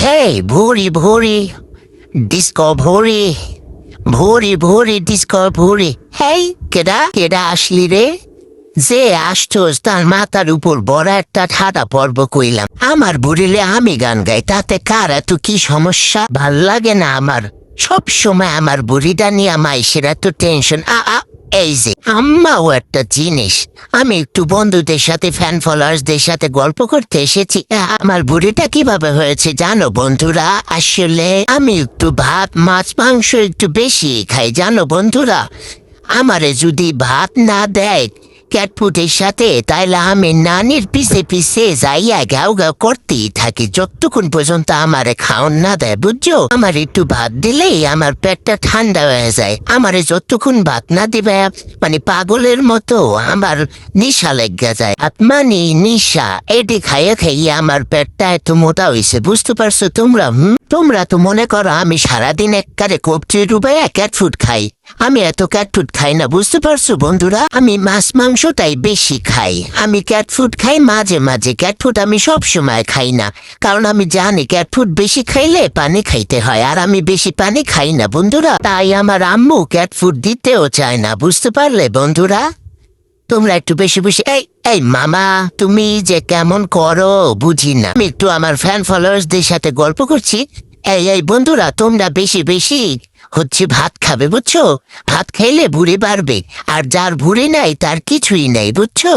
Hey, ভুরি ভুরি disco ভুরি ভুরি ভুরি disco ভুরি। হেই, কেডা আসলি রে? যে আসছোস তার মাথার উপর বড় একটা ঠাডা পর্ব কইলাম। আমার বুড়িলে আমি গান গাই, তাতে কার এত কি সমস্যা? ভাল লাগে না আমার। সব সময় আমার বুড়িটা নিয়ে মাইসের এত টেনশন। এই যে আম্মাও একটা জিনিস, আমি একটু বন্ধুদের সাথে ফ্যান ফলোয়ার্সদের সাথে গল্প করতে এসেছি। আমার বুড়িটা কিভাবে হয়েছে জানো বন্ধুরা? আসলে আমি একটু ভাত মাছ মাংস একটু বেশি খাই জানো বন্ধুরা। আমারে যদি ভাত না দেয় ক্যাটফুটের সাথে, তাইলে আমি নানির পিছে পিছে যাইয়া গাও গাও করতেই থাকি যতক্ষণ পর্যন্ত আমারে খাওন না দেয়, বুঝছো? আমার একটু ভাত দিলেই আমার পেটটা ঠান্ডা হয়ে যায়। আমারে যতক্ষণ ভাত না দিবে মানে পাগলের মতো আমার নিশা লেগে যায়। মানে নিশা, এটি খাইয়ে খাইয়ে আমার পেটটা এত মোটা হয়েছে, বুঝতে পারছো তোমরা? তোমরা তো মনে করো আমি সারাদিন একবারে কবজি ডুবে ক্যাটফুড খাই। আমি এত ক্যাটফুড খাই না, বুঝতে পারছো বন্ধুরা? আমি মাছ মাংসটাই বেশি খাই। আমি ক্যাটফুড খাই মাঝে মাঝে, ক্যাটফুড আমি সব সময় খাই না। কারণ আমি জানি ক্যাটফুড বেশি খাইলে পানি খাইতে হয়, আর আমি বেশি পানি খাই না বন্ধুরা। তাই আমার আম্মু ক্যাটফুড দিতেও চায় না, বুঝতে পারলে বন্ধুরা? তোমরা একটু বেশি বেশি এই এই মামা, তুমি যে কেমন করো বুঝি না। আমি একটু আমার ফ্যান ফলোয়ার্সদের সাথে গল্প করছি। এই বন্ধুরা, তোমরা বেশি বেশি ভাত খাবে, বুঝছো? ভাত খাইলে ভুঁড়ি বাড়বে, আর যার ভুঁড়ি নাই তার কিছুই নেই, বুঝছো?